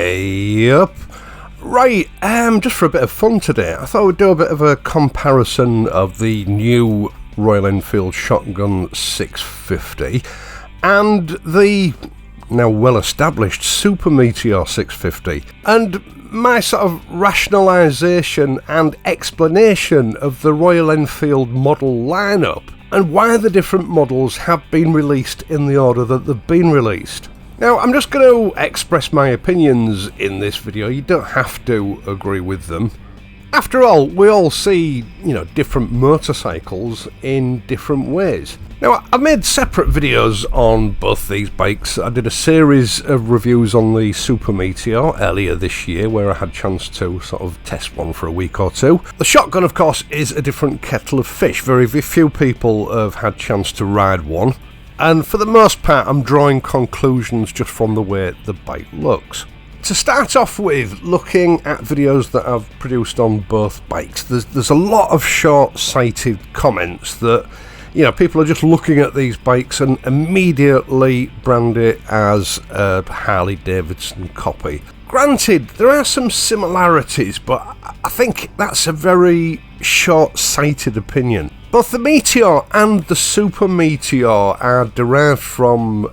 Yep. Right, just for a bit of fun today, I thought we'd do a bit of a comparison of the new Royal Enfield Shotgun 650 and the now well-established Super Meteor 650, and my sort of rationalisation and explanation of the Royal Enfield model lineup and why the different models have been released in the order that they've been released. Now, I'm just going to express my opinions in this video. You don't have to agree with them. After all, we all see, different motorcycles in different ways. Now, I've made separate videos on both these bikes. I did a series of reviews on the Super Meteor earlier this year where I had a chance to sort of test one for a week or two. The Shotgun, of course, is a different kettle of fish. Very few people have had a chance to ride one. And for the most part, I'm drawing conclusions just from the way the bike looks. To start off with, looking at videos that I've produced on both bikes, there's a lot of short-sighted comments that, people are just looking at these bikes and immediately brand it as a Harley-Davidson copy. Granted, there are some similarities, but I think that's a very short-sighted opinion. Both the Meteor and the Super Meteor are derived from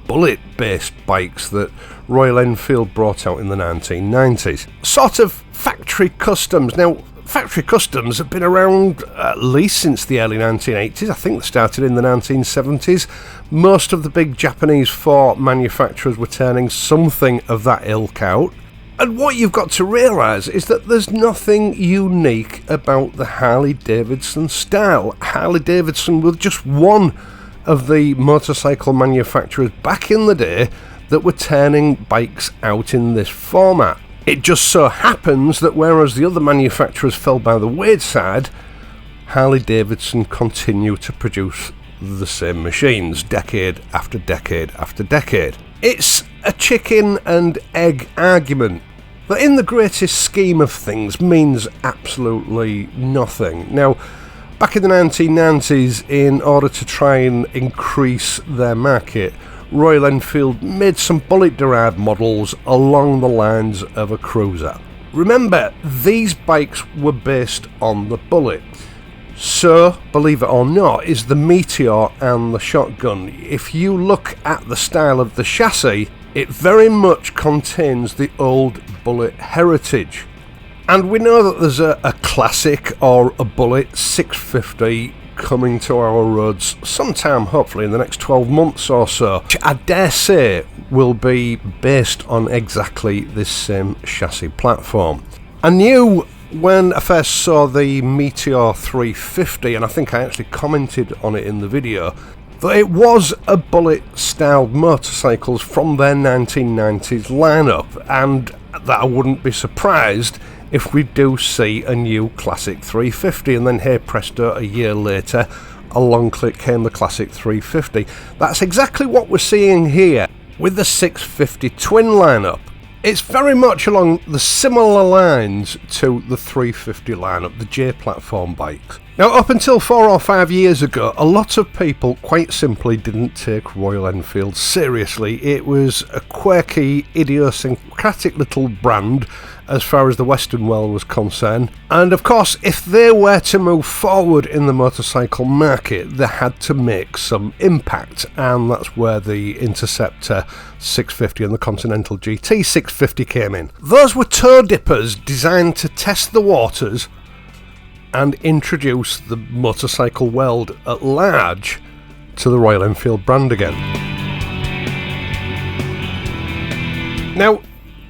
bullet-based bikes that Royal Enfield brought out in the 1990s. Sort of factory customs. Now, factory customs have been around at least since the early 1980s. I think they started in the 1970s. Most of the big Japanese Ford manufacturers were turning something of that ilk out. And what you've got to realise is that there's nothing unique about the Harley-Davidson style. Harley-Davidson was just one of the motorcycle manufacturers back in the day that were turning bikes out in this format. It just so happens that whereas the other manufacturers fell by the wayside, Harley-Davidson continue to produce the same machines decade after decade after decade. It's a chicken and egg argument that in the greatest scheme of things means absolutely nothing. Now, back in the 1990s, in order to try and increase their market, Royal Enfield made some bullet-derived models along the lines of a cruiser. Remember, these bikes were based on the Bullet. So, believe it or not, is the Meteor and the Shotgun. If you look at the style of the chassis, it very much contains the old Bullet heritage. And we know that there's a classic or a Bullet 650 coming to our roads sometime, hopefully in the next 12 months or so, which I dare say will be based on exactly this same chassis platform. I knew when I first saw the Meteor 350, and I think I actually commented on it in the video, that it was a Bullet-styled motorcycles from their 1990s lineup, and that I wouldn't be surprised if we do see a new Classic 350, and then hey presto, a year later, along came the Classic 350. That's exactly what we're seeing here with the 650 twin lineup. It's very much along the similar lines to the 350 lineup, the J platform bikes. Now, up until 4 or 5 years ago, a lot of people quite simply didn't take Royal Enfield seriously. It was a quirky, idiosyncratic little brand as far as the Western world was concerned. And of course, if they were to move forward in the motorcycle market, they had to make some impact. And that's where the Interceptor 650 and the Continental GT 650 came in. Those were toe dippers designed to test the waters and introduce the motorcycle world at large to the Royal Enfield brand again. Now,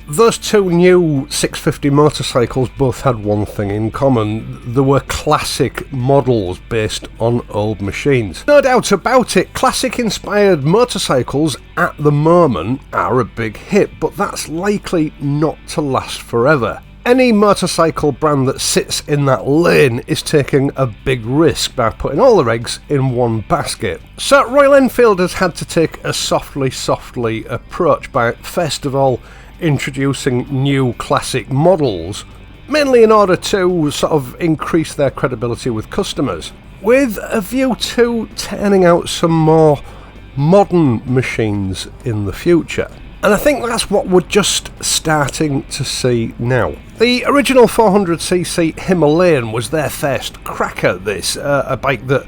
those two new 650 motorcycles both had one thing in common. They were classic models based on old machines. No doubt about it, classic-inspired motorcycles at the moment are a big hit, but that's likely not to last forever. Any motorcycle brand that sits in that lane is taking a big risk by putting all their eggs in one basket. So Royal Enfield has had to take a softly approach by first of all introducing new classic models, mainly in order to sort of increase their credibility with customers, with a view to turning out some more modern machines in the future. And I think that's what we're just starting to see now. The original 400cc Himalayan was their first crack at this, a bike that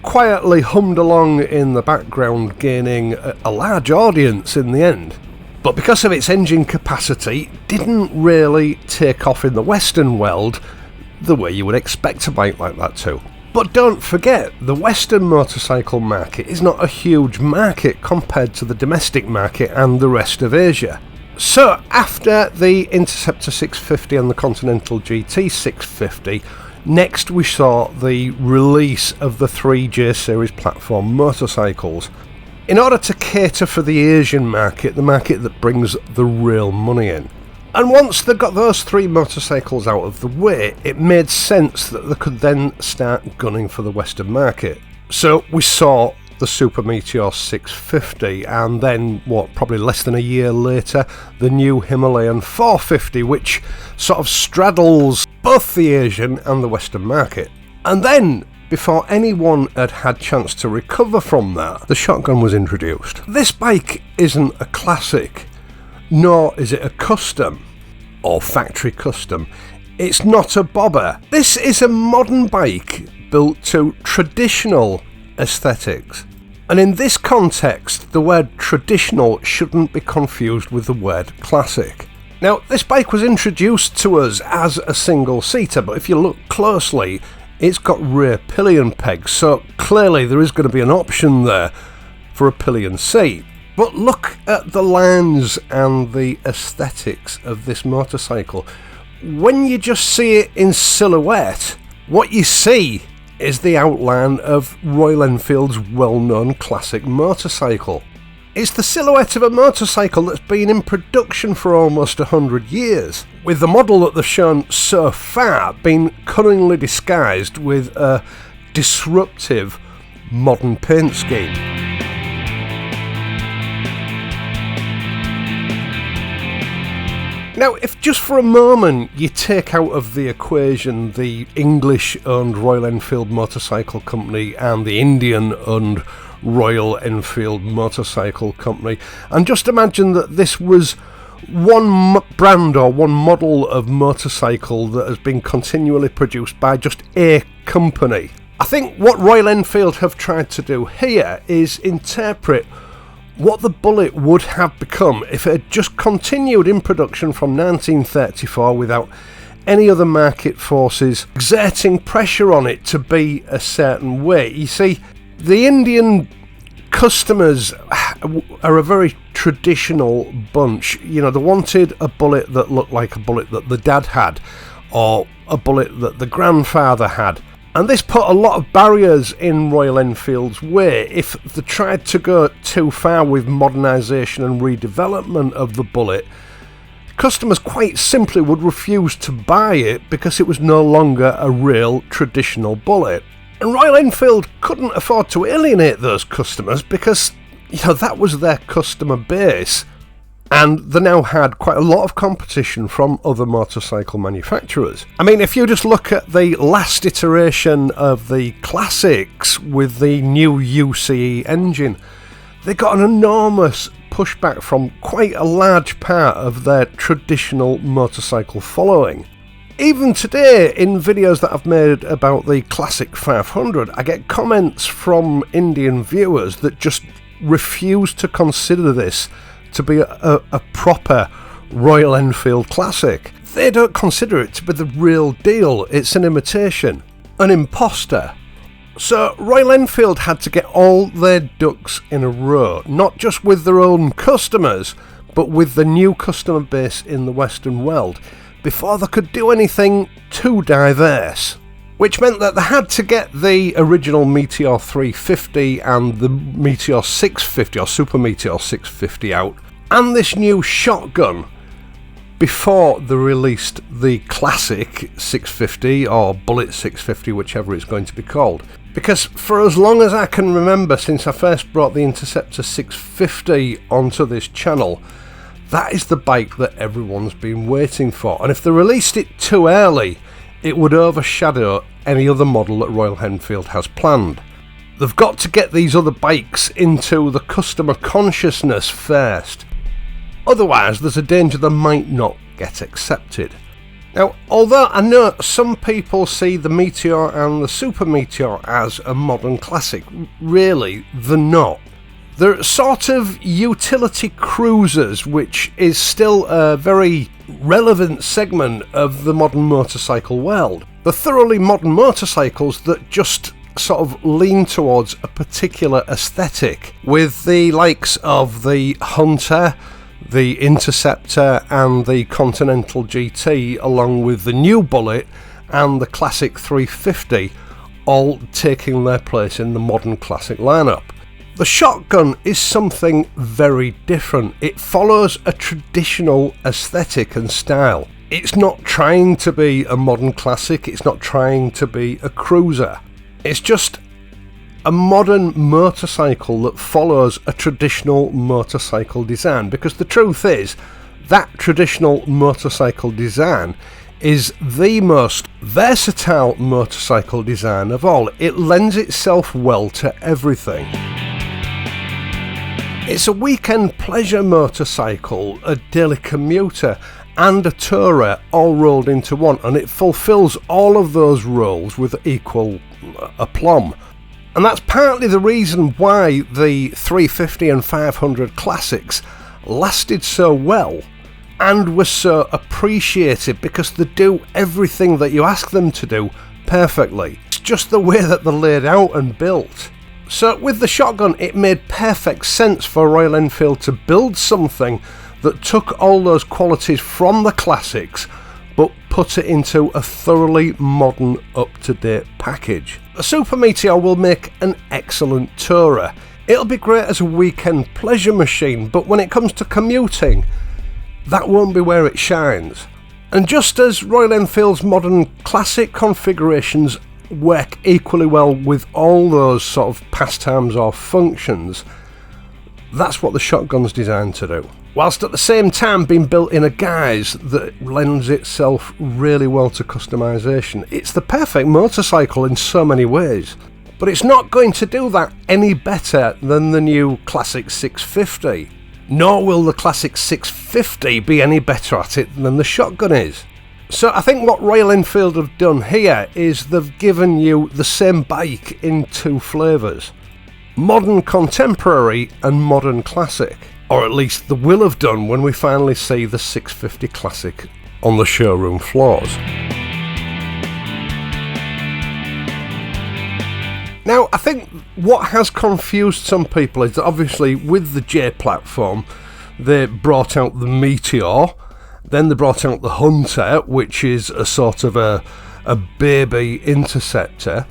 quietly hummed along in the background, gaining a large audience in the end. But because of its engine capacity, it didn't really take off in the Western world the way you would expect a bike like that to. But don't forget, the Western motorcycle market is not a huge market compared to the domestic market and the rest of Asia. So after the Interceptor 650 and the Continental GT 650, next we saw the release of the 3J series platform motorcycles. In order to cater for the Asian market, the market that brings the real money in. And once they got those three motorcycles out of the way, it made sense that they could then start gunning for the Western market. So we saw the Super Meteor 650, and then, probably less than a year later, the new Himalayan 450, which sort of straddles both the Asian and the Western market. And then, before anyone had had chance to recover from that, the shotgun was introduced. This bike isn't a classic, nor is it a custom, or factory custom. It's not a bobber. This is a modern bike built to traditional aesthetics. And in this context, the word traditional shouldn't be confused with the word classic. Now, this bike was introduced to us as a single-seater, but if you look closely, it's got rear pillion pegs, so clearly there is going to be an option there for a pillion seat. But look at the lines and the aesthetics of this motorcycle. When you just see it in silhouette, what you see is the outline of Royal Enfield's well-known classic motorcycle. It's the silhouette of a motorcycle that's been in production for almost 100 years, with the model that they've shown so far being cunningly disguised with a disruptive modern paint scheme. Now, if just for a moment you take out of the equation the English-owned Royal Enfield Motorcycle Company and the Indian-owned Royal Enfield Motorcycle Company, and just imagine that this was one brand or one model of motorcycle that has been continually produced by just a company. I think what Royal Enfield have tried to do here is interpret what the Bullet would have become if it had just continued in production from 1934 without any other market forces exerting pressure on it to be a certain way. You see, the Indian customers are a very traditional bunch. You know, they wanted a Bullet that looked like a Bullet that the dad had, or a Bullet that the grandfather had. And this put a lot of barriers in Royal Enfield's way. If they tried to go too far with modernisation and redevelopment of the Bullet, customers quite simply would refuse to buy it because it was no longer a real traditional Bullet. And Royal Enfield couldn't afford to alienate those customers because, that was their customer base. And they now had quite a lot of competition from other motorcycle manufacturers. I mean, if you just look at the last iteration of the classics with the new UCE engine, they got an enormous pushback from quite a large part of their traditional motorcycle following. Even today, in videos that I've made about the Classic 500, I get comments from Indian viewers that just refuse to consider this to be a proper Royal Enfield classic. They don't consider it to be the real deal. It's an imitation, an imposter. So Royal Enfield had to get all their ducks in a row, not just with their own customers, but with the new customer base in the Western world, before they could do anything too diverse. Which meant that they had to get the original Meteor 350 and the Meteor 650 or Super Meteor 650 out, and this new shotgun, before they released the classic 650 or Bullet 650, whichever it's going to be called. Because for as long as I can remember, since I first brought the Interceptor 650 onto this channel, that is the bike that everyone's been waiting for. And if they released it too early, it would overshadow any other model that Royal Enfield has planned. They've got to get these other bikes into the customer consciousness first. Otherwise, there's a danger they might not get accepted. Now, although I know some people see the Meteor and the Super Meteor as a modern classic, really, they're not. They're sort of utility cruisers, which is still a very relevant segment of the modern motorcycle world. They're thoroughly modern motorcycles that just sort of lean towards a particular aesthetic, with the likes of the Hunter, the Interceptor and the Continental GT, along with the new Bullet and the classic 350, all taking their place in the modern classic lineup. The shotgun is something very different. It follows a traditional aesthetic and style. It's not trying to be a modern classic, it's not trying to be a cruiser. It's just a modern motorcycle that follows a traditional motorcycle design, because the truth is that traditional motorcycle design is the most versatile motorcycle design of all. It lends itself well to everything. It's a weekend pleasure motorcycle, a daily commuter and a tourer all rolled into one, and it fulfills all of those roles with equal aplomb. And that's partly the reason why the 350 and 500 classics lasted so well and were so appreciated, because they do everything that you ask them to do perfectly. It's just the way that they're laid out and built. So with the shotgun, it made perfect sense for Royal Enfield to build something that took all those qualities from the classics but put it into a thoroughly modern, up-to-date package. The Super Meteor will make an excellent tourer. It'll be great as a weekend pleasure machine, but when it comes to commuting, that won't be where it shines. And just as Royal Enfield's modern classic configurations work equally well with all those sort of pastimes or functions, that's what the shotgun's designed to do, whilst at the same time being built in a guise that lends itself really well to customization. It's the perfect motorcycle in so many ways, but it's not going to do that any better than the new Classic 650, nor will the Classic 650 be any better at it than the shotgun is. So I think what Royal Enfield have done here is they've given you the same bike in two flavours: modern contemporary and modern classic. Or at least they will have done when we finally see the 650 Classic on the showroom floors. Now, I think what has confused some people is that obviously with the J platform, they brought out the Meteor, then they brought out the Hunter, which is a sort of a baby Interceptor,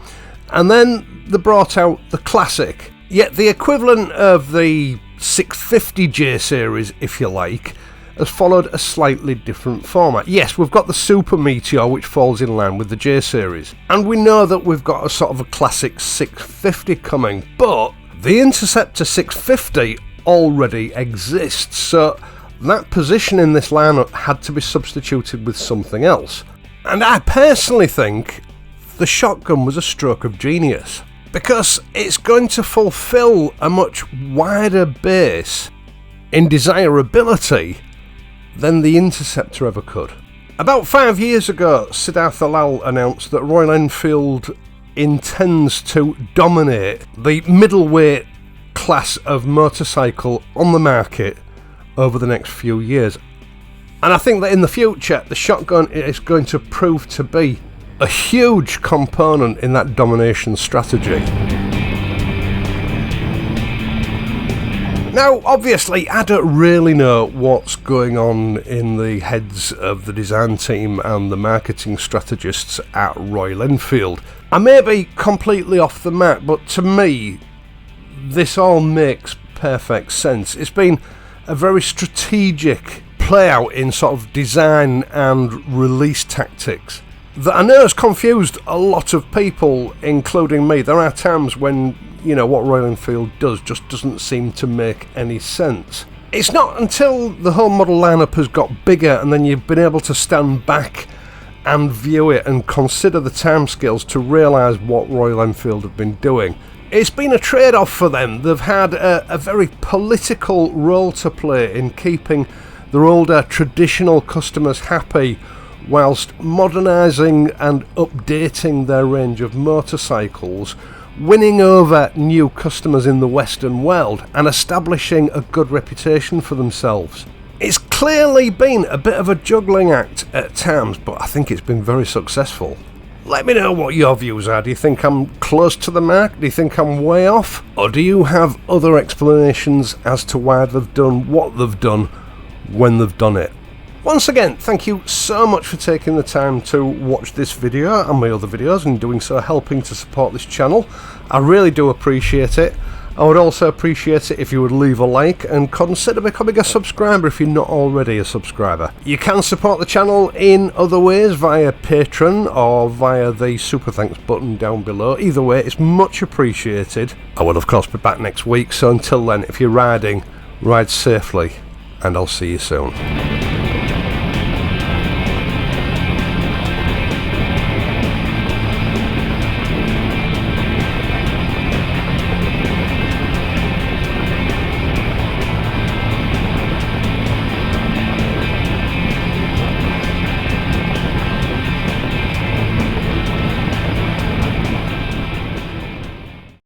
and then they brought out the Classic. Yet the equivalent of the 650 J series, if you like, has followed a slightly different format. Yes, we've got the Super Meteor, which falls in line with the J series, and we know that we've got a sort of a classic 650 coming, but the Interceptor 650 already exists, so that position in this lineup had to be substituted with something else. And I personally think the shotgun was a stroke of genius, because it's going to fulfill a much wider base in desirability than the Interceptor ever could. About 5 years ago, Siddhartha Lal announced that Royal Enfield intends to dominate the middleweight class of motorcycle on the market over the next few years. And I think that in the future, the shotgun is going to prove to be a huge component in that domination strategy. Now, obviously, I don't really know what's going on in the heads of the design team and the marketing strategists at Royal Enfield. I may be completely off the mark, but to me, this all makes perfect sense. It's been a very strategic play out in sort of design and release tactics that I know has confused a lot of people, including me. There are times when, you know, what Royal Enfield does just doesn't seem to make any sense. It's not until the whole model lineup has got bigger and then you've been able to stand back and view it and consider the timescales to realise what Royal Enfield have been doing It's been a trade-off for them. They've had a very political role to play in keeping their older traditional customers happy whilst modernising and updating their range of motorcycles, winning over new customers in the Western world and establishing a good reputation for themselves. It's clearly been a bit of a juggling act at times, but I think it's been very successful. Let me know what your views are. Do you think I'm close to the mark? Do you think I'm way off? Or do you have other explanations as to why they've done what they've done when they've done it? Once again, thank you so much for taking the time to watch this video and my other videos, and doing so helping to support this channel. I really do appreciate it. I would also appreciate it if you would leave a like and consider becoming a subscriber if you're not already a subscriber. You can support the channel in other ways via Patreon or via the super thanks button down below. Either way, it's much appreciated. I will of course be back next week, so until then, if you're riding, ride safely, and I'll see you soon.